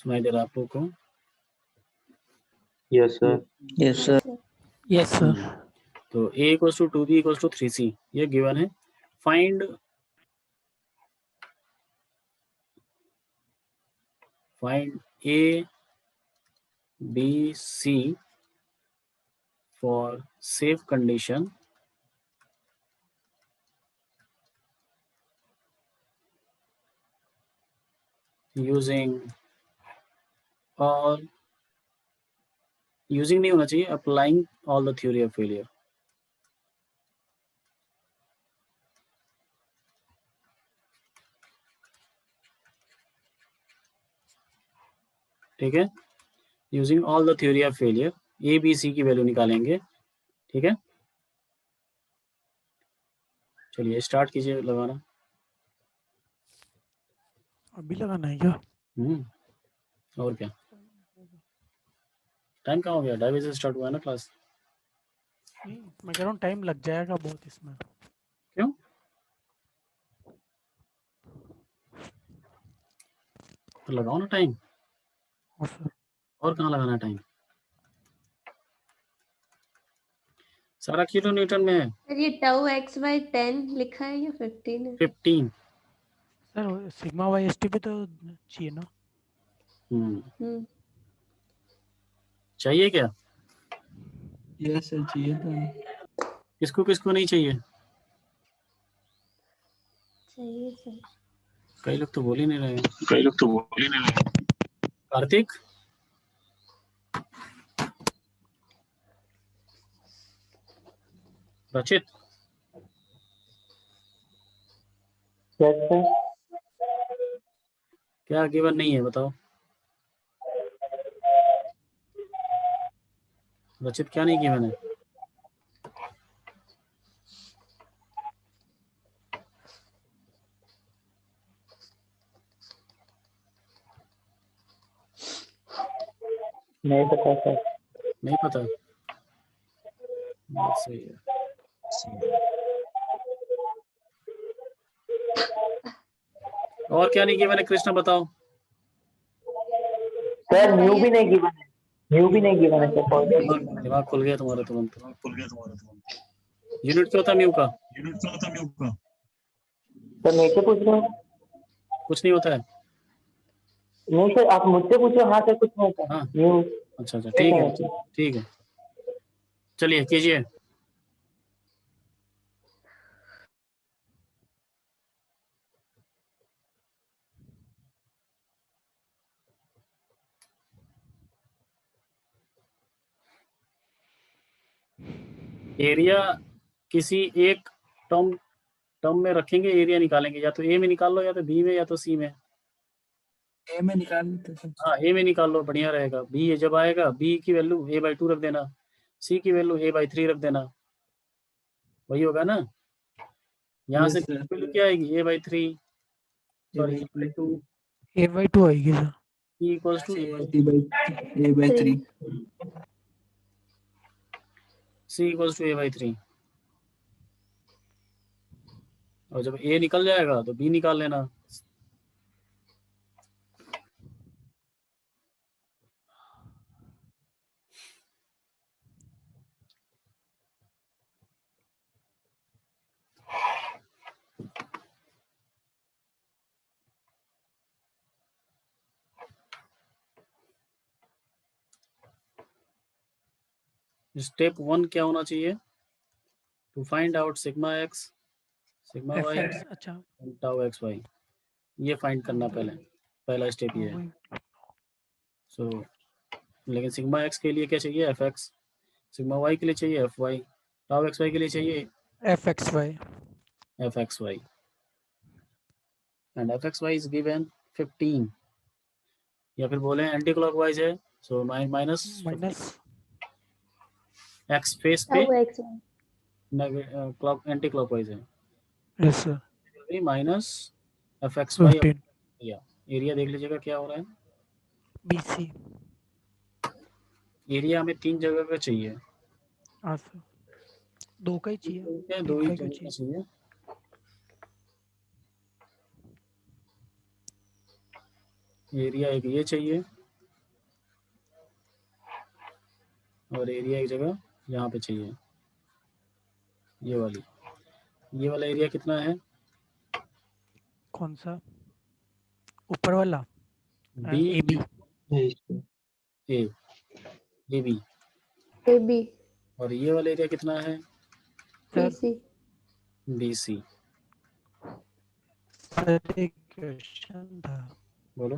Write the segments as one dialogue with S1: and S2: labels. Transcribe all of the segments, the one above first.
S1: सुनाई दे रहा है आप लोग को?
S2: Yes sir.
S3: Yes sir.
S4: Yes sir.
S1: तो a equals to 2b equals to 3c ये गिवन है. Find a b c for safe condition using नहीं होना चाहिए, applying all the theory of failure. ठीक है, using all the theory of failure A B C की value निकालेंगे. ठीक है, चलिए स्टार्ट कीजिए लगाना.
S4: अभी लगाना है क्या?
S1: और क्या टाइम कहाँ हो गया? 2:30 बजे स्टार्ट हुआ है ना क्लास.
S4: नहीं, मैं कह रहा हूँ टाइम लग जाएगा बहुत इसमें.
S1: क्यों? तो लगाओ ना टाइम.
S4: और सर
S1: और कहाँ लगाना टाइम? सारा किलो न्यूटन में है.
S5: सर ये टाउ एक्स बाई 10 लिखा है या 15 है?
S1: 15.
S4: Sir sigma Y S T पे तो चाहिए ना.
S1: चाहिए क्या?
S3: यस सर चाहिए था.
S1: किसको किसको नहीं चाहिए?
S5: चाहिए सर.
S1: कई लोग तो बोल ही नहीं रहे हैं. कार्तिक, रचित, क्या गिवन नहीं है बताओ? रचित क्या नहीं गिवन है?
S2: नहीं पता सर।
S1: नहीं पता. सही है. और क्या नहीं गिवन है कृष्णा बताओ?
S2: सर न्यू भी नहीं गिवन है। सर.
S1: दिमाग खुल गया तुम्हारा तुरंत. यूनिट क्या होता है म्यू का?
S2: सर मेरे से पूछ रहे हो?
S1: कुछ नहीं होता है.
S2: नहीं सर आप मुझसे पूछो. हाँ सर कुछ नहीं होता.
S1: हाँ.
S2: न्यू.
S1: अच्छा ठीक है. ठीक है, चलिए कीजिए. एरिया किसी एक टर्म में रखेंगे, एरिया निकालेंगे. या तो ए में निकाल लो, या तो बी में, या तो सी में.
S3: ए में निकाल लेते सर.
S1: हाँ ए में निकाल लो, बढ़िया रहेगा. बी जब आएगा बी की वैल्यू a/2 रख देना, सी की वैल्यू a/3 रख देना. वही होगा ना. यहाँ से वैल्यू क्या आएगी? a/3 सॉरी a/2
S4: a/2 आएगी sir.
S1: e equals to
S3: a/3.
S1: c equals to a/3. और जब a निकल जाएगा तो b निकाल लेना. स्टेप 1 क्या होना चाहिए? To find out sigma X, sigma Y,
S4: fx. अच्छा
S1: टाउ एक्स वाई. ये फाइंड करना पहला स्टेप ये है. सो लेकिन सिग्मा एक्स के लिए क्या चाहिए? F x. सिग्मा वाई के लिए चाहिए F Y. Tau X Y के लिए चाहिए
S4: fxy.
S1: F X Y. And F X Y is given 15. या फिर बोले एंटी क्लॉकवाइज है, सो माइनस एक्स फेस पे
S5: tau X
S1: clock anticlockwise है.
S4: Yes sir.
S1: Minus F X Y.
S4: 15
S1: area देख लीजिएगा क्या हो रहा है.
S4: BC.
S1: एरिया हमें 3 जगह का चाहिए.
S4: हाँ सर. 2 का ही चाहिए.
S1: 2 ही
S4: 3 का
S1: चाहिए. एरिया एक ये चाहिए और एरिया एक जगह यहाँ पे चाहिए, ये वाली। ये वाला एरिया कितना है?
S4: कौन सा? ऊपर वाला?
S1: B
S4: A B.
S1: A A B.
S5: A B
S1: और ये वाला एरिया कितना है?
S5: B C.
S1: B C.
S4: एक क्वेश्चन था,
S1: बोलो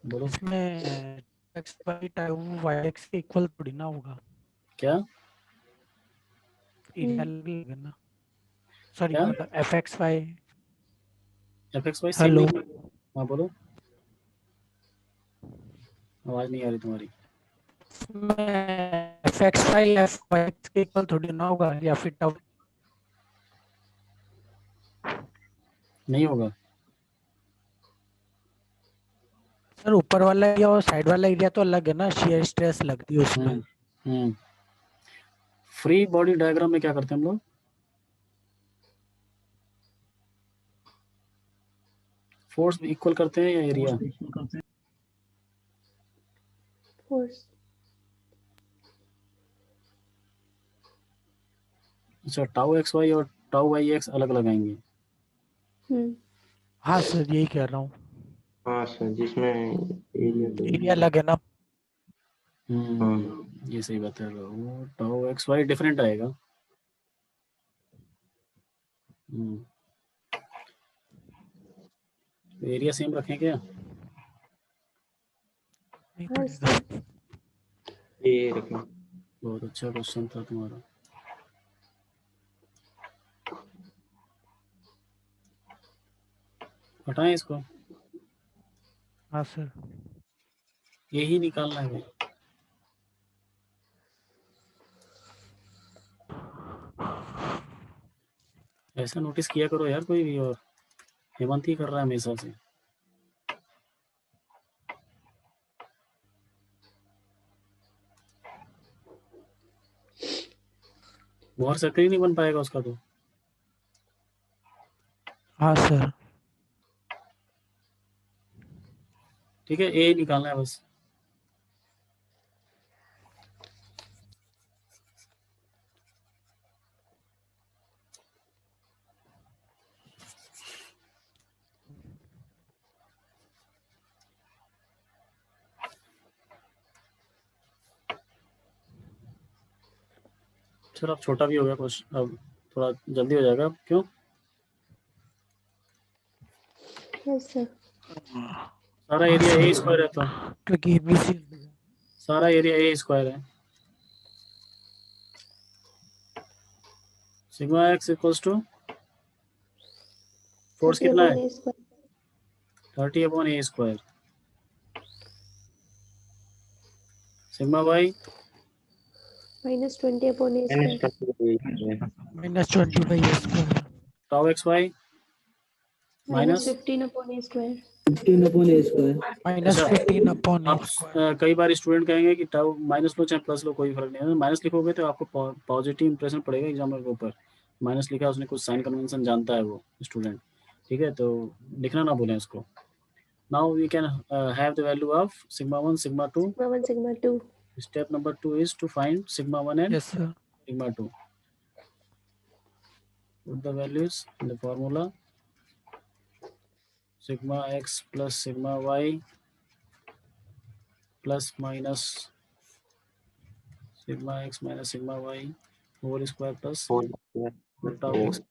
S1: बोलो।
S4: इसमें x y time y x के इक्वल थोड़ी ना होगा,
S1: क्या
S4: एरिया लगेगा ना। सॉरी,
S1: क्या?
S4: मतलब F X Y.
S1: F X Y same
S4: hello,
S1: नहीं? हाँ बोलो, आवाज नहीं आ रही तुम्हारी।
S4: इसमें F X Y F Y X के इक्वल थोड़ी ना होगा, या फिर टाउ।
S1: नहीं होगा।
S4: सर ऊपर वाला एरिया और साइड वाला एरिया तो अलग है ना, शेयर स्ट्रेस लगती है उसमें।
S1: फ्री बॉडी डायग्राम में क्या करते हैं हम लोग? फोर्स इक्वल करते हैं या एरिया?
S5: फोर्स।
S1: अच्छा, टाउ एक्स वाई और टाउ वाई एक्स अलग लगाएंगे।
S4: हाँ सर, यही कह रहा हूँ,
S2: हाँ सर, जिसमें
S4: एरिया अलग है ना।
S1: ये सही बात है। वो टाउ एक्स वाई डिफरेंट आएगा। एरिया सेम रखें क्या?
S4: नहीं
S5: हाँ
S4: पड़ेगा।
S5: सर।
S2: ये रखें।
S1: बहुत अच्छा क्वेश्चन था तुम्हारा। हटाएं इसको,
S4: हाँ सर।
S1: यही निकालना है। ऐसा नोटिस किया करो यार कोई भी, और हेमंत ही कर रहा है हमेशा से। मोहर सर्कल ही नहीं बन पाएगा उसका तो।
S4: हाँ सर।
S1: ठीक है, ए निकालना है बस। चलो अब छोटा भी हो गया क्वेश्चन, अब थोड़ा जल्दी हो जाएगा। क्यों?
S5: Yes sir.
S1: सारा एरिया ए स्क्वायर है तो।
S4: क्योंकि एबीसी
S1: सारा एरिया ए स्क्वायर है। Sigma X equals to force कितना है? 30 अपॉन ए स्क्वायर। सिग्मा वाई
S5: -20 अपॉन ए square.
S4: -20/a²।
S1: Tau X Y minus
S5: -15 upon ए स्क्वायर।
S1: अच्छा।
S4: -15 अपॉन
S1: आप कई बार स्टूडेंट कहेंगे कि टाउ माइनस लो चाहे प्लस लो, कोई फर्क नहीं है। माइनस लिखोगे तो आपको पॉजिटिव इंप्रेशन पड़ेगा एग्जामिनर के ऊपर। माइनस लिखा, उसने कुछ साइन कन्वेंशन जानता है वो स्टूडेंट। ठीक है, तो लिखना ना भूलें इसको। Now we can have the value of sigma 1 sigma 2।
S5: Sigma 1 sigma 2।
S1: Step number 2 is to find sigma 1 and
S4: yes sir.
S1: sigma 2. Put the values in the formula. Sigma x plus sigma y plus minus sigma x minus sigma y whole square plus tau x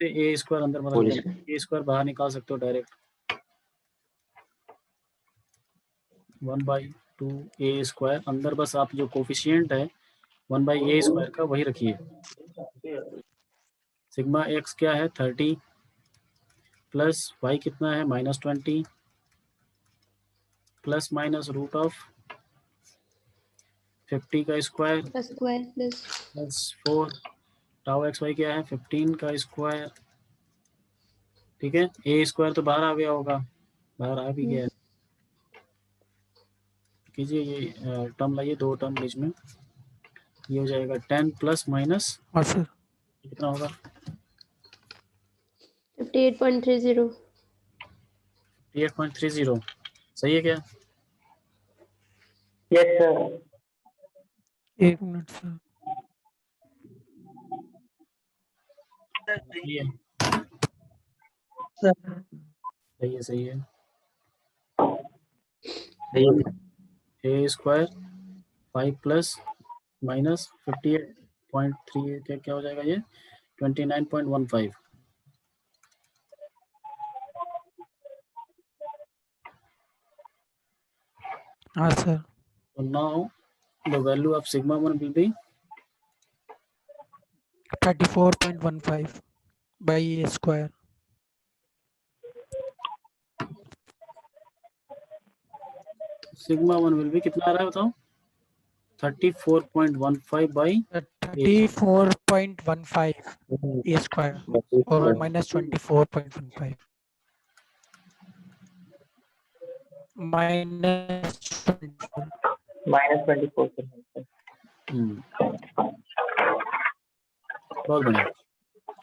S1: से a square अंदर में रख देना। a square बाहर निकाल सकते हो direct. 1/2 a square अंदर, बस आप जो कोफिशिएंट है 1/a स्क्वायर का वही रखिए। सिग्मा x क्या है? 30 प्लस y कितना है? -20 प्लस माइनस रूट ऑफ 50 का square plus 4 tau X Y क्या है? 15 का स्क्वायर। ठीक है, ए स्क्वायर तो बाहर आ गया होगा, बाहर आ भी गया है। कीजिए ये टर्म लाइए, दो टर्म बीच में, ये हो जाएगा 10 प्लस माइनस
S4: हाँ सर।
S1: कितना होगा?
S5: 58.30.
S1: 58.30 सही है क्या?
S2: Yes sir.
S4: एक मिनट सर।
S1: सही है,
S3: सर
S1: सही है, सही है।
S2: सही है।
S1: ए स्क्वायर 5 प्लस माइनस 58.3 क्या क्या हो जाएगा ये? 29.15।
S4: हाँ sir.
S1: So now the value of sigma 1 will be
S4: 34.15 by a square.
S1: sigma 1 will be कितना आ रहा है बताओ? 34.15 by
S4: 34.15 a square or minus 24.15 minus 24.
S2: -24%।
S1: बहुत बढ़िया,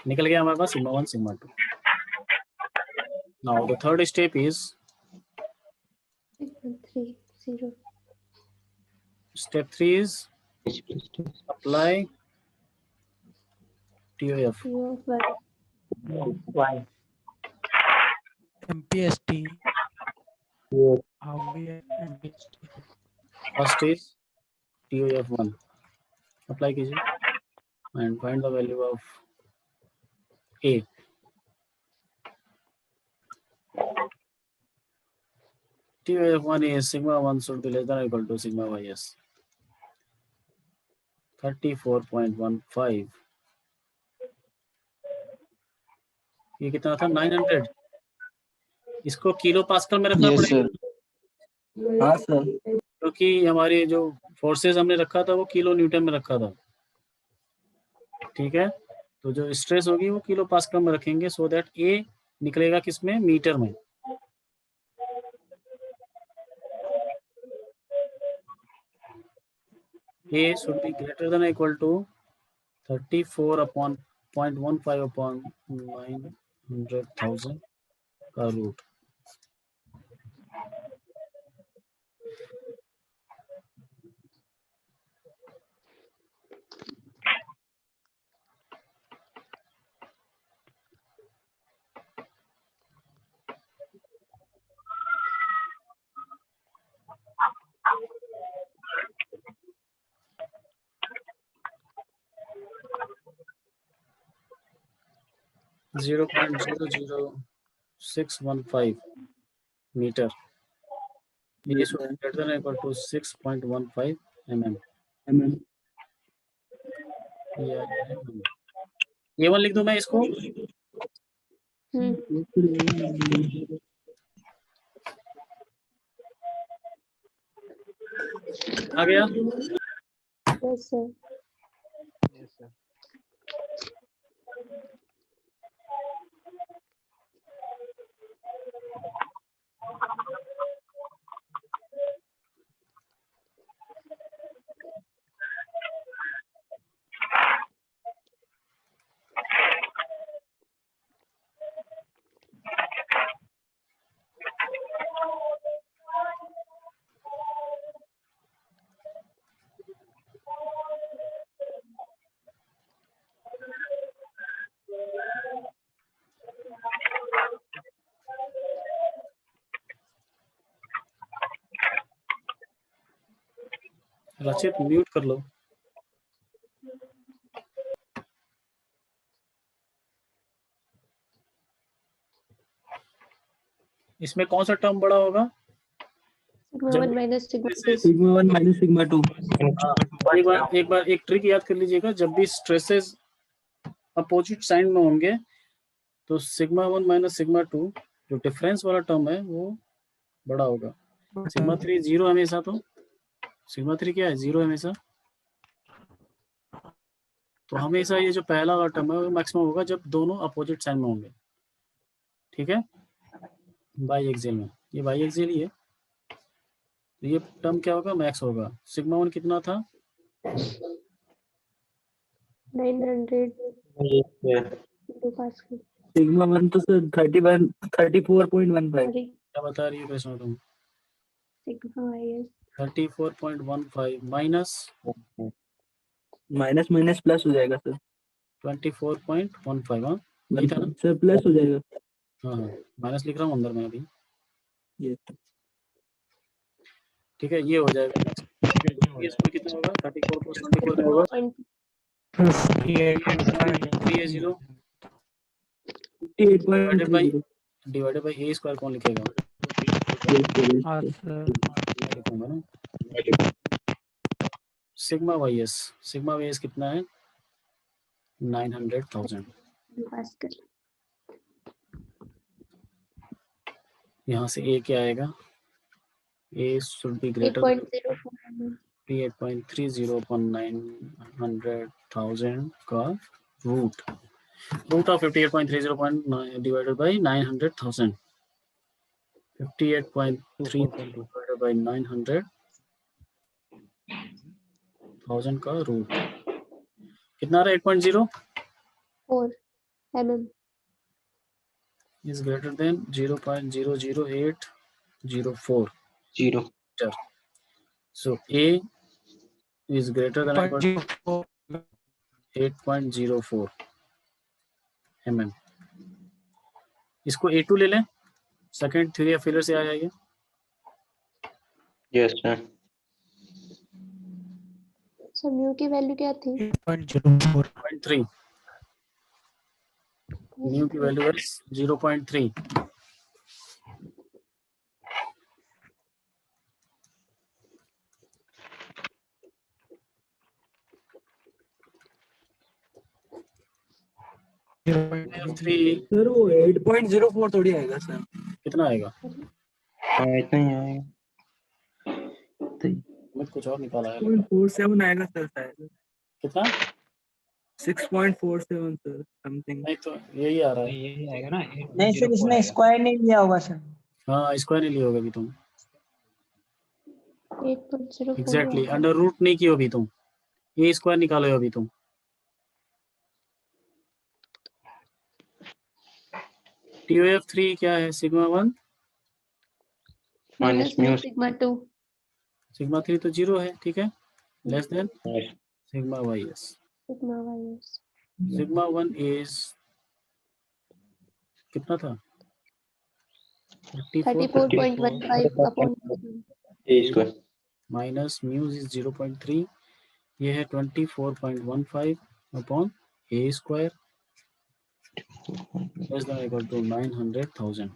S1: निकल गया हमारे पास sigma 1 sigma 2। Now the third step is
S5: 6.30.
S1: step 3 is apply TOF.
S5: U of y.
S2: Why?
S4: MPST. How we MPST?
S1: First is TOF 1 apply कीजिए and find the value of A. TOF 1 is sigma 1 should be less than or equal to sigma ys 34.15। ये कितना था? 900। इसको kilo pascal में रखना
S3: yes
S1: पड़ेगा
S3: sir. हाँ sir.
S1: क्योंकि हमारे जो फोर्सेस हमने रखा था वो किलो न्यूटन में रखा था। ठीक है, तो जो स्ट्रेस होगी वो किलो पास्कल में रखेंगे सो दैट ए निकलेगा किसमें? मीटर में। A should be greater than or equal to 34/0.15 upon 900,000 का रूट। Zero 0.00615 metre. ये
S3: yes
S1: should
S3: sir.
S1: be greater than or equal to 6.15 mm। ये वन लिख दूं मैं इसको? आ गया?
S5: Yes sir.
S1: रचित म्यूट कर लो। इसमें कौन सा टर्म बड़ा होगा?
S5: Sigma 1 minus sigma 2.
S3: Sigma 1 minus sigma 2।
S1: एक बार एक ट्रिक याद कर लीजिएगा, जब भी स्ट्रेसेस अपोजिट साइन में होंगे तो सिग्मा 1 माइनस सिग्मा 2 जो डिफरेंस वाला टर्म है वो बड़ा होगा। सिग्मा 3 जीरो हमेशा, तो सिग्मा 3 क्या है? जीरो हमेशा। तो हमेशा ये जो पहला वाला टर्म है वो मैक्सिमम होगा जब दोनों अपोजिट साइन में होंगे। ठीक है, बाई एक्सियल में, ये बाई एक्सियल ही है, तो ये टर्म क्या होगा? मैक्स होगा। सिग्मा 1 कितना था?
S5: 900 Pascal.
S3: सिग्मा 1 तो सर 34.15।
S5: सॉरी
S1: क्या बता रही हो कृष्णा तुम?
S5: Sigma ys
S1: 34.15 minus
S3: minus minus plus हो जाएगा सर।
S1: 24.15। हाँ यही था ना?
S3: सर प्लस हो जाएगा।
S1: हाँ हाँ माइनस लिख रहा हूँ अंदर में अभी।
S3: ये
S1: ठीक है ये हो जाएगा। ये स्क्वायर कितना होगा? 34 प्लस 24 कितना होगा? 3a0 divided by a square कौन लिखेगा?
S4: हाँ सर
S1: मैं लिखूंगा ना। सिग्मा ys कितना है? 900,000।
S5: पास्कल
S1: यहाँ से a क्या आएगा? a should be greater than
S5: 8.04
S1: 38.30 upon 900,000 का root of 58.30 divided by 900,000। 58.30 divided by 900,000 का रूट कितना आ रहा है? 8.0
S5: 4 mm
S1: is greater than 0.00804
S2: 0
S1: so a is greater than or equal to 8.04 mm। इसको A2 ले लें, सेकेंड थ्योरी ऑफ फेलियर से आ जाएगा।
S2: Yes sir.
S5: सर म्यू की वैल्यू क्या थी?
S4: 8.04
S1: 0.3 म्यू की वैल्यू है 0.3।
S3: सर वो 8.04 थोड़ी आएगा सर।
S1: कितना आएगा?
S2: हाँ इतना ही आएगा।
S1: मैं कुछ और निकाला है।
S3: 6.47 आएगा सर शायद।
S1: कितना?
S3: 6.47 सर समथिंग।
S1: नहीं तो यही आ रहा है।
S6: यही आएगा ना।
S7: नहीं सर इसने स्क्वायर नहीं लिया होगा सर।
S1: हाँ स्क्वायर नहीं लिया होगा अभी तुम।
S5: 8.04
S1: एग्जैक्टली अंडर रूट नहीं किया अभी तुम। ये स्क्वायर निकालो अभी तुम। TOF3 क्या है? Sigma 1
S5: minus mu sigma 2
S1: sigma 3 तो 0 है। ठीक है less than sigma ys।
S5: Sigma ys
S1: sigma 1 is कितना था?
S5: 34.15 upon
S2: A square
S1: minus mu is 0.3। ये है 24.15 upon A square less than equal to 900,000।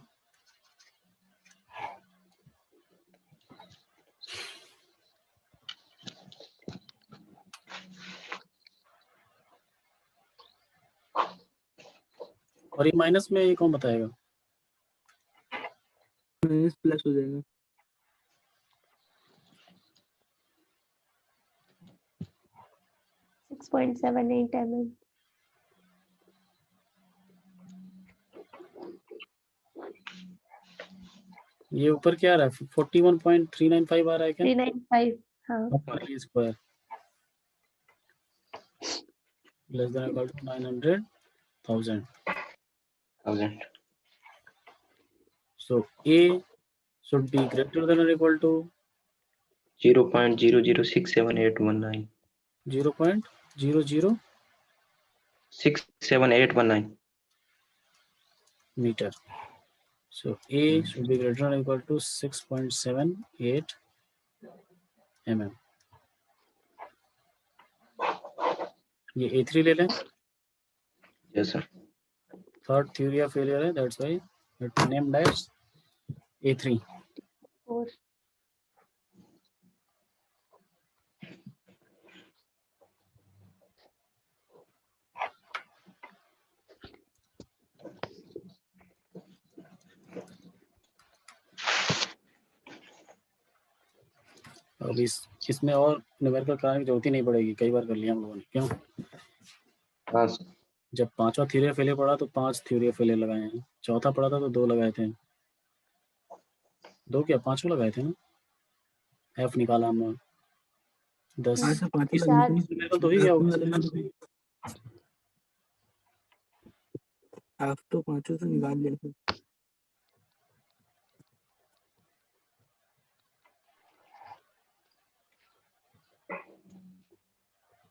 S1: और ये माइनस में ये कौन बताएगा?
S3: माइनस प्लस हो जाएगा।
S5: 6.78 mm
S1: ये ऊपर क्या आ रहा है? 41.395 आ रहा है क्या?
S5: 395 हाँ
S1: a square less than equal to 900,000। So A should be greater than or equal to
S2: 0.0067819
S1: 0.00
S2: 67819
S1: meter. So A should be greater than or equal to 6.78 mm. ये A3 ले लें।
S2: Yes sir.
S1: Third theory of failure है, that's why it named as A3।
S5: 4
S1: अब इसमें और numerical कराने की जरूरत ही नहीं पड़ेगी, कई बार कर लिया हम लोगों ने। क्यों?
S2: हाँ सर।
S1: जब पांचवा थ्योरी ऑफ फेलियर पढ़ा तो 5 थ्योरी ऑफ फेलियर लगाए हैं, चौथा पढ़ा था तो 2 लगाए थे। 2 क्या 5 लगाए थे ना। F निकाला हमने 10।
S3: हाँ सर 5
S1: न्यूमेरिकल तो ही गया होगा।
S3: हाफ तो पांचों से निकाल लिया था।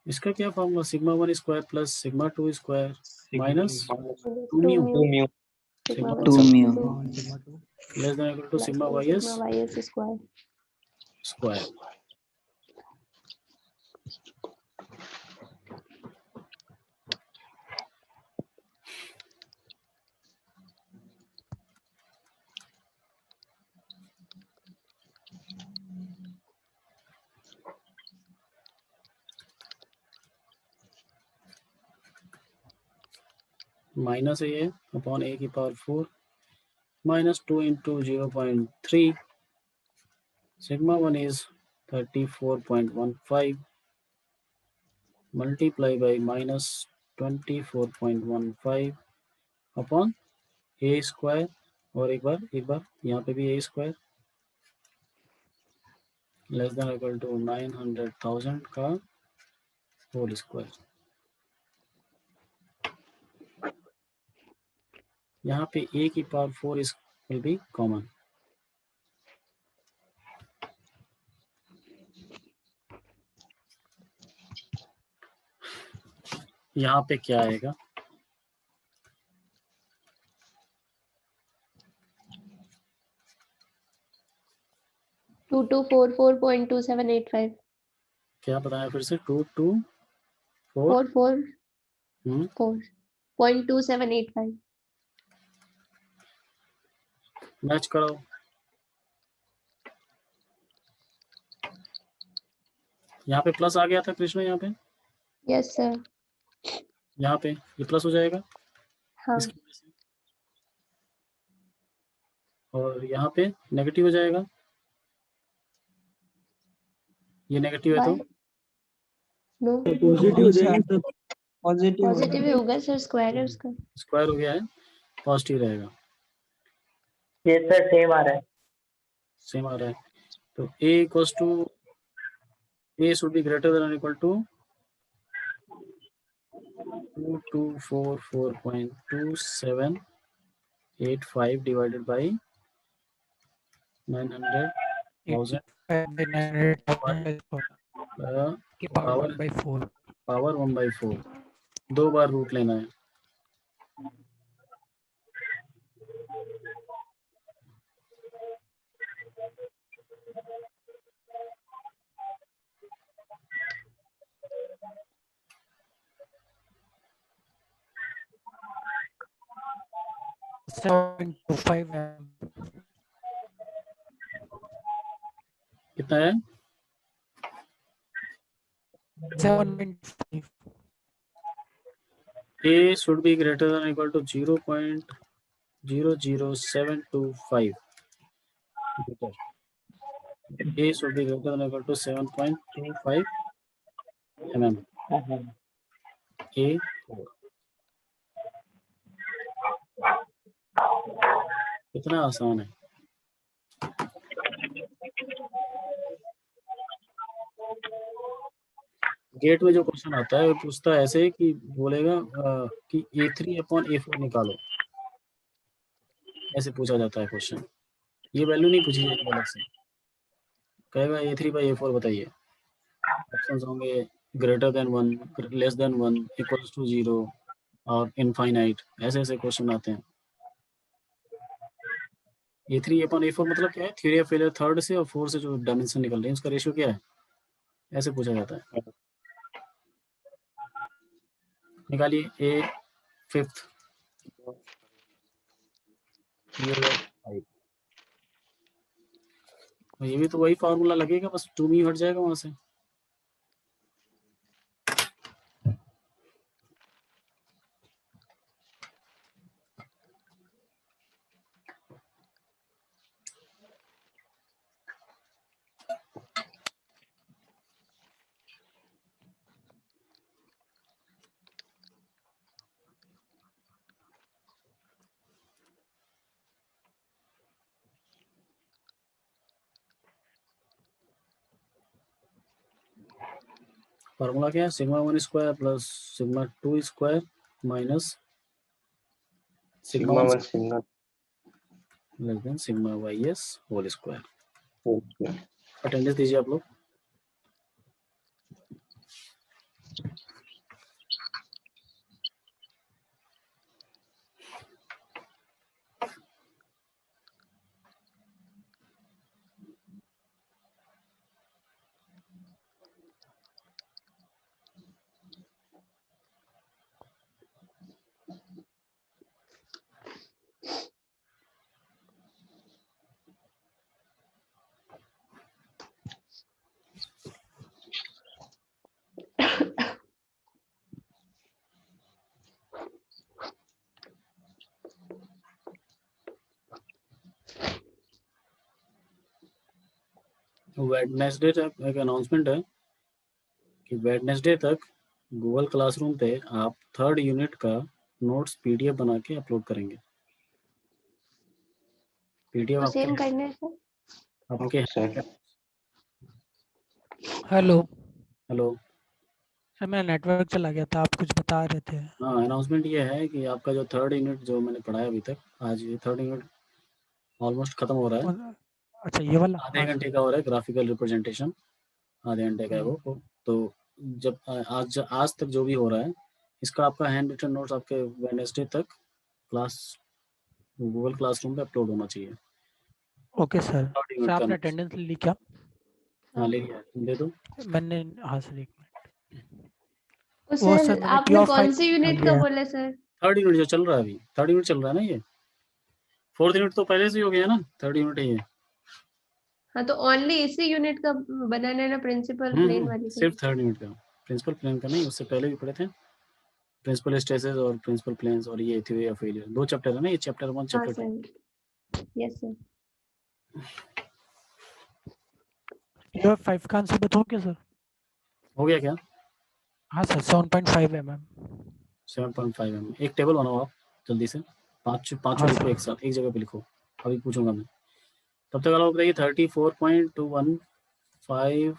S1: इसका क्या formula, sigma 1 square plus sigma 2 square minus 2 mu
S5: sigma
S1: sigma
S2: 2
S5: 1
S2: mu
S1: less than or equal to sigma ys
S5: sigma ys square.
S1: square. Minus a upon a की power 4 minus 2 into 0.3. Sigma 1 is 34.15 multiply by minus 24.15 upon a square और एक बार यहाँ पे भी a square less than or equal to 900,000 का whole square. यहाँ पे a की power 4 is will be common. यहाँ पे क्या आएगा,
S5: Two two four 4.2785.
S1: क्या बताया फिर से, 2 2 4
S5: 4 4 4.2785.
S1: मैच कराओ. यहाँ पे प्लस आ गया था कृष्ण, यहाँ पे
S5: Yes sir.
S1: यहाँ पे ये प्लस हो जाएगा
S5: हाँ.
S1: इसकी वजह से, और यहाँ पे नेगेटिव हो जाएगा, ये नेगेटिव है तो
S5: Why? No.
S3: पॉजिटिव हो जाएंगे तब।
S7: पॉजिटिव
S5: पॉजिटिव ही होगा सर, स्क्वायर है उसका.
S1: स्क्वायर हो गया है, पॉजिटिव रहेगा.
S2: ये सर सेम आ रहा है।
S1: सेम आ रहा है तो a equals to a should be greater than equal to 2244.2785 divided by 900,000
S4: की पावर 1/4.
S1: पावर 1/4. 2 बार रूट लेना है. कितना है,
S4: 7.5.
S1: a should be greater than equal to 0.00725 meter. a should be greater than equal to 7.25 mm. A4 कितना आसान है. Gate में जो क्वेश्चन आता है वो पूछता है ऐसे कि बोलेगा कि A3 अपॉन A4 निकालो, ऐसे पूछा जाता है क्वेश्चन. ये वैल्यू नहीं पूछी जाएगी अलग से, कहेगा A3 बाई A4 बताइए. ऑप्शंस होंगे greater than 1, less than 1, equals to 0 और इनफाइनाइट, ऐसे ऐसे क्वेश्चन आते हैं. A3 अपॉन A4 मतलब क्या है, थ्योरी ऑफ फेलियर थर्ड से और 4 से जो डायमेंशन निकल रहे हैं उसका रेशियो क्या है, ऐसे पूछा जाता है. निकालिए A5 ये भी तो वही फार्मूला लगेगा, बस 2 ही हट जाएगा वहां से. फार्मूला क्या है, sigma 1 square plus sigma 2 square minus sigma
S2: sigma
S1: 1
S2: 1 sigma
S1: less than sigma ys whole square.
S2: 2
S1: attendance दीजिए आप लोग। वेडनेसडे तक एक अनाउंसमेंट है कि वेडनेसडे तक गूगल क्लासरूम पे आप 3rd यूनिट का नोट्स पीडीएफ बना के अपलोड करेंगे। पीडीएफ
S5: वो सेम
S1: आपके
S5: करने से
S1: आपके
S2: सर
S4: हेलो
S1: हेलो।
S4: सर, मैं नेटवर्क चला गया था, आप कुछ बता रहे थे।
S1: हाँ, अनाउंसमेंट ये है कि आपका जो 3rd यूनिट जो मैंने पढ़ाया अभी तक, आज ये 3rd यूनिट ऑलमोस्ट खत्म हो रहा है।
S4: अच्छा, ये वाला।
S1: आधे
S4: हाँ
S1: घंटे
S4: सर।
S1: का हो रहा है ग्राफिकल रिप्रेजेंटेशन, आधे घंटे का है
S4: हम्म,
S1: वो। तो जब आज तक जो भी हो रहा है, इसका आपका हैंड रिटन नोट्स आपके वेडनेसडे तक क्लास गूगल क्लासरूम पे अपलोड होना चाहिए।
S4: Okay sir.
S1: 3rd
S4: sir,
S1: unit का
S4: आपने
S1: नोट्स।
S4: अटेंडेंस ली क्या?
S1: हाँ, ले लिया, तुम दे दो।
S4: मैंने, हाँ सर, एक मिनट।
S5: तो
S4: वो
S5: सर
S4: सर, मैंने
S5: आपने
S4: क्यू ऑफ
S5: कौन
S4: फाइल
S5: सी यूनिट का
S4: लिया है।
S5: बोला सर?
S1: 3rd यूनिट जो चल रहा है अभी, 3rd यूनिट चल रहा है ना ये। 4th यूनिट तो पहले से ही हो गया ना, 3rd यूनिट है ये।
S5: हाँ तो ओनली इसी यूनिट का बनाना है ना, प्रिंसिपल प्लेन वाली का?
S1: सिर्फ 3rd यूनिट का, प्रिंसिपल प्लेन का नहीं, उससे पहले भी पढ़े थे प्रिंसिपल स्ट्रेसेस और प्रिंसिपल प्लेन्स और ये थ्योरी ऑफ फेलियर। 2 चैप्टर है ना ये, चैप्टर 1
S5: हाँ
S1: chapter 2।
S5: Sir, yes sir.
S4: Q of 5 का आंसर बताऊँ क्या सर?
S1: हो गया क्या?
S4: हाँ सर, 7.5 mm।
S1: 7.5 mm। एक टेबल बनाओ आप जल्दी से, पाँचों
S4: हाँ
S1: लिखो
S4: सर।
S1: एक साथ, एक जगह पे लिखो, अभी पूछूंगा मैं। तब तक आप बताइए 34.215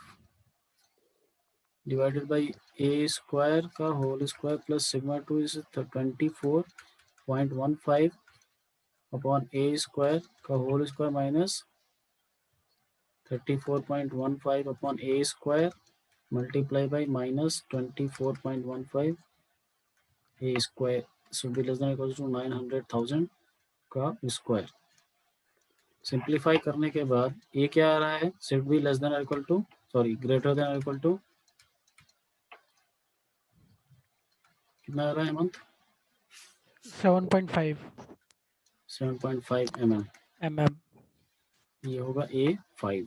S1: डिवाइडेड बाई ए स्क्वायर का whole square plus sigma 2 is 24.15 upon A square का whole square minus 34.15 upon A square multiply by minus 24.15 a square should be less than equal to 900,000 का स्क्वायर। सिंप्लीफाई करने के बाद ये क्या आ रहा है, should be less than equal to, sorry greater than equal to, कितना आ रहा है मंथ?
S4: 7.5
S1: 7.5
S4: mm।
S1: ये होगा A5।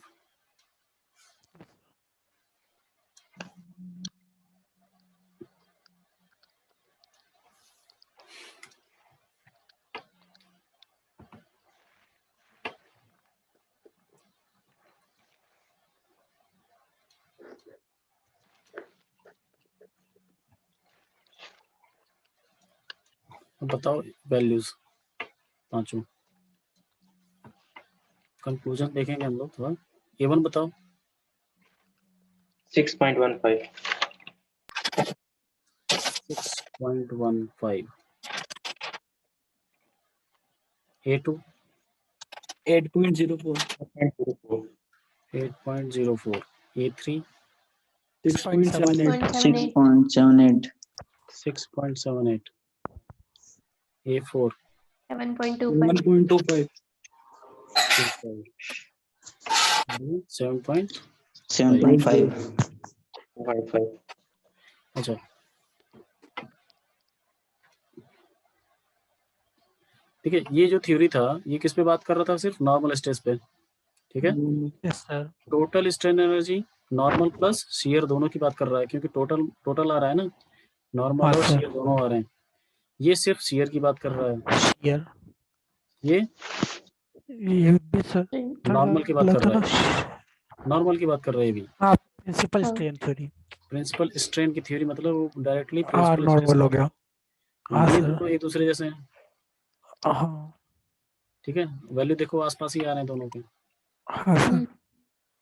S1: अब बताओ वैल्यूज पांचों, कंक्लूजन देखेंगे हम लोग थोड़ा। A1 बताओ।
S2: 6.15
S1: 6.15। A2
S3: 8.04
S1: 8.04। A3
S4: 6.78
S5: 6.78
S1: 6.78। A4
S5: 7.25
S3: 1.25
S1: 7.5।
S7: 7.5
S2: 1.5
S1: अच्छा, ठीक है, ये जो थ्योरी था ये किस पे बात कर रहा था? सिर्फ नॉर्मल स्ट्रेस पे, ठीक है।
S4: Yes sir.
S1: Total strain energy normal plus shear दोनों की बात कर रहा है, क्योंकि टोटल आ रहा है ना, नॉर्मल
S4: हाँ
S1: और
S4: सर।
S1: शियर दोनों आ रहे हैं। ये सिर्फ शियर की बात कर रहा है,
S4: शेयर,
S1: ये
S4: ये भी सर
S1: नॉर्मल की बात
S4: गलत
S1: कर
S4: है
S1: रहा है, नॉर्मल की बात कर रहा है भी।
S4: हाँ, प्रिंसिपल
S5: हाँ।
S4: Strain theory.
S1: प्रिंसिपल स्ट्रेन की थ्योरी मतलब वो डायरेक्टली
S4: हाँ,
S1: प्रिंसिपल स्ट्रेस
S4: नॉर्मल
S1: का
S4: हो
S1: होता
S4: गया।
S1: है।
S4: हाँ
S1: ये
S4: सर।
S1: दोनों एक दूसरे जैसे हैं,
S4: हाँ।
S1: ठीक है, वैल्यू देखो आसपास ही आ रहे हैं दोनों के,
S4: हाँ सर।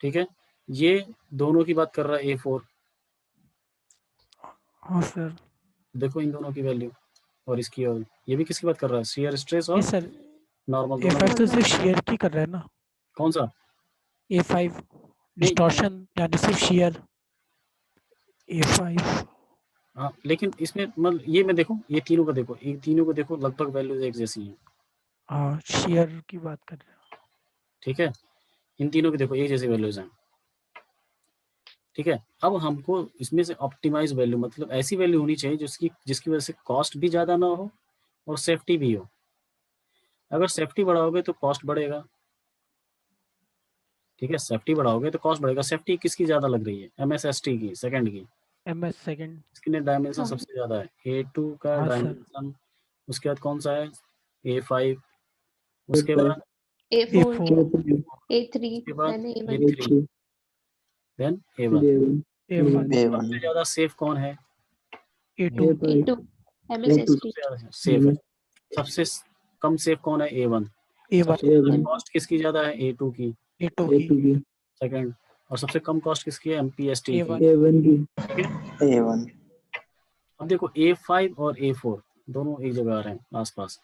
S1: ठीक है। ये दोनों की बात कर रहा है A4,
S4: हाँ सर।
S1: देखो इन दोनों की वैल्यू और इसकी, और ये भी किसकी बात कर रहा है? शियर स्ट्रेस और
S4: ये सर
S1: नॉर्मल
S4: A5
S1: दोनों।
S4: तो सिर्फ शेयर की कर रहा है ना,
S1: कौन सा?
S4: A5 डिस्टॉर्शन यानी सिर्फ शेयर A5।
S1: हाँ, लेकिन इसमें मतलब ये मैं देखो, ये तीनों का देखो, ये तीनों को देखो, लगभग वैल्यूज एक जैसी हैं।
S4: हाँ शेयर की बात कर रहे हैं।
S1: ठीक है, इन तीनों की देखो एक जैसी वैल्यूज हैं। ठीक है, अब हमको इसमें से ऑप्टिमाइज वैल्यू, मतलब ऐसी वैल्यू होनी चाहिए जिसकी वजह से कॉस्ट भी ज़्यादा ना हो और सेफ्टी भी हो। अगर सेफ्टी बढ़ाओगे तो कॉस्ट बढ़ेगा। ठीक है, सेफ्टी बढ़ाओगे तो कॉस्ट बढ़ेगा। सेफ्टी किसकी ज़्यादा लग रही है? MSST की, सेकंड की।
S4: MS second.
S1: इसकी डायमेंशन
S5: हाँ।
S1: सबसे ज़्यादा है, A2 का
S4: हाँ सर।
S1: डायमेंशन। उसके बाद कौन सा है? A5। उसके बाद
S5: A4
S4: A4
S5: A3
S1: उसके बाद
S5: then A1
S1: A3 then A1।
S4: A1
S1: सबसे ज़्यादा सेफ कौन है?
S4: A2
S5: A2 MSST
S1: सबसे ज़्यादा सेफ है। सबसे कम सेफ कौन है? A1।
S4: A1
S1: कॉस्ट किसकी ज़्यादा है? A2 की,
S4: A2 की
S1: सेकंड। और सबसे कम कॉस्ट किसकी है? MPST की।
S4: A1
S1: ठीक है, अब देखो A5 और A4 दोनों एक जगह आ रहे हैं आसपास।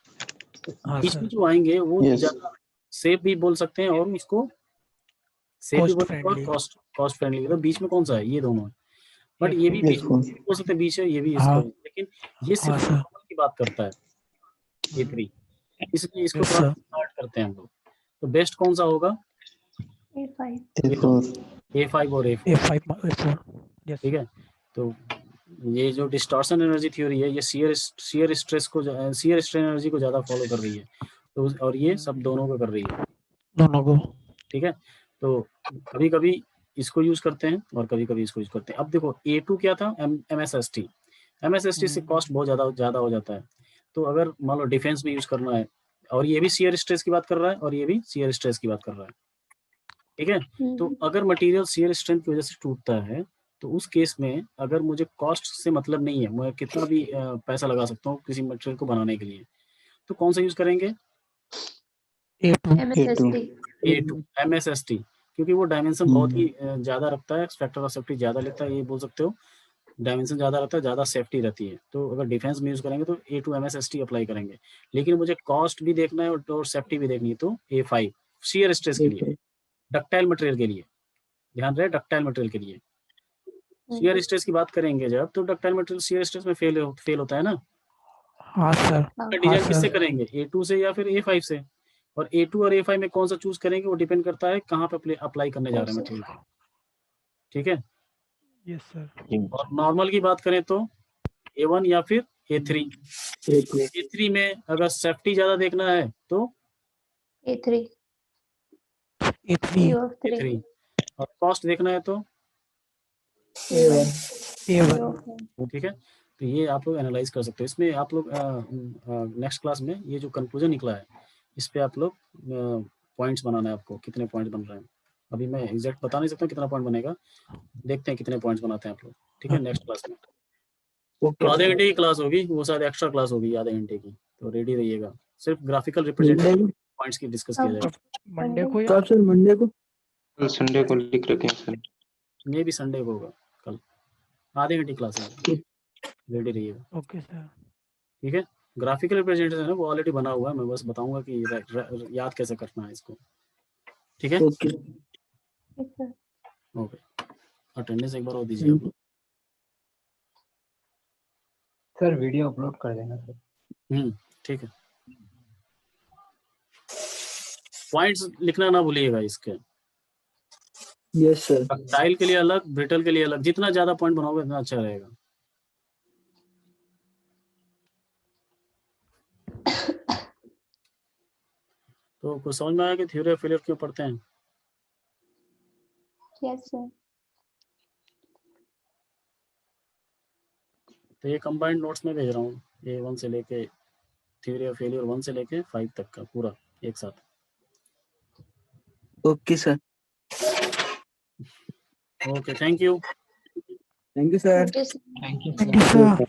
S4: हाँ
S1: बीच में
S4: सर।
S1: जो आएंगे वो ज़्यादा सेफ भी बोल सकते हैं और उसको सेफ भी
S4: Cost
S1: बोल सकते हैं और
S4: friendly।
S1: Cost friendly. तो बीच में कौन सा है? ये दोनों है। बट ये भी बीच में हो सकते हैं, बीच है, ये भी इसका
S4: हाँ
S1: है। लेकिन ये
S4: हाँ
S1: सिर्फ
S4: सर।
S1: नॉर्मल की बात करता है, A3, इसलिए इसको
S4: Yes
S1: थोड़ा
S4: sir।
S1: स्टार्ट करते हैं हम लोग। तो बेस्ट कौन सा होगा?
S5: A5
S1: ये दोनों, A5 और A4।
S4: A5 A4 yes।
S1: ठीक है, तो ये जो डिस्टॉर्शन एनर्जी थ्योरी है, ये शियर स्ट्रेस को, शियर स्ट्रेन एनर्जी को ज़्यादा फॉलो कर रही है। तो और ये सब दोनों को कर रही है।
S4: दोनों को।
S1: ठीक है, तो कभी कभी इसको यूज़ करते हैं और कभी कभी इसको यूज़ करते हैं। अब देखो A2 क्या था? MSST से कॉस्ट बहुत ज़्यादा हो जाता है। तो अगर मान लो डिफेंस में यूज़ करना है, और ये भी शियर स्ट्रेस की बात कर रहा है और ये भी शियर स्ट्रेस की बात कर रहा है। ठीक है, तो अगर मटेरियल शियर स्ट्रेंथ की वजह से टूटता है, तो उस केस में अगर मुझे कॉस्ट से मतलब नहीं है, मैं कितना भी पैसा लगा सकता हूँ किसी मटेरियल को बनाने के लिए, तो कौन सा यूज़ करेंगे?
S4: A2
S5: MSST
S1: A2 MSST, क्योंकि वो डायमेंशन बहुत ही ज़्यादा रखता है, फैक्टर ऑफ सेफ्टी ज़्यादा लेता है, ये बोल सकते हो। डायमेंशन ज़्यादा रहता है, ज़्यादा सेफ्टी रहती है। तो अगर डिफेंस में यूज़ करेंगे तो A2 MSST अप्लाई करेंगे। लेकिन मुझे कॉस्ट भी देखना है और सेफ्टी भी देखनी है, तो A5 शियर स्ट्रेस के लिए, डक्टाइल मटेरियल के लिए। ध्यान रहे, डक्टाइल मटेरियल के लिए। शियर स्ट्रेस की बात करेंगे जब, तो डक्टाइल मटेरियल शियर स्ट्रेस में फेल होता है ना।
S4: हाँ सर।
S5: हाँ।
S1: डिजाइन किससे
S4: सर।
S1: करेंगे? A2 से या फिर A5 से। और A2 और A5 में कौन सा चूज करेंगे वो डिपेंड करता है कहाँ पे अप्लाई करने जा रहे हैं मटेरियल को। ठीक है,
S4: यस सर।
S1: और नॉर्मल की बात करें तो A1 या फिर A3। A3 में अगर सेफ्टी ज्यादा देखना है तो
S5: A3
S4: A3
S1: A3, और कॉस्ट देखना है तो
S4: A1
S1: ठीक है। तो ये आप लोग एनालाइज कर सकते हो। इसमें आप लोग नेक्स्ट क्लास में ये जो कंक्लूजन निकला है, इस पे आप लोग पॉइंट्स बनाना है आपको, कितने पॉइंट्स बन रहे हैं। अभी मैं एग्जैक्ट बता नहीं सकता कितना पॉइंट बनेगा, देखते हैं कितने पॉइंट्स बनाते हैं आप लोग। ठीक है, नेक्स्ट क्लास में। तो आधे घंटे की क्लास होगी, वो शायद एक्स्ट्रा क्लास होगी आधे घंटे की, तो रेडी रहिएगा। सिर्फ ग्राफिकल रिप्रेजेंटेशन पॉइंट्स की डिस्कस किया जाएगा।
S4: मंडे को या
S3: सर मंडे को?
S6: कल संडे को लिख रखे हैं सर।
S1: मे भी संडे को होगा कल, आधे घंटे क्लास है, रेडी रहिएगा।
S4: Okay sir.
S1: ठीक है, ग्राफिकल रिप्रेजेंटेशन है वो ऑलरेडी बना हुआ है, मैं बस बताऊंगा कि याद कैसे करना है इसको। ठीक है, ओके। अटेंडेंस एक बार और दीजिए आप लोग।
S3: सर वीडियो अपलोड कर देना सर।
S1: ठीक है, पॉइंट्स लिखना ना भूलिएगा इसके।
S3: Yes sir.
S1: डक्टाइल के लिए अलग, ब्रिटल के लिए अलग, जितना ज्यादा पॉइंट बनाओगे उतना अच्छा रहेगा। तो कुछ समझ में आया कि थ्योरी ऑफ फेलियर क्यों पढ़ते हैं?
S5: Yes sir.
S1: तो ये कंबाइंड नोट्स में भेज रहा हूँ, A1 से लेके थ्योरी ऑफ फेलियर 1 से लेके 5 तक का पूरा एक साथ।
S3: Okay sir.
S1: Okay, thank you.
S3: Thank you sir.
S5: Okay, sir.
S3: Thank you
S4: thank you sir.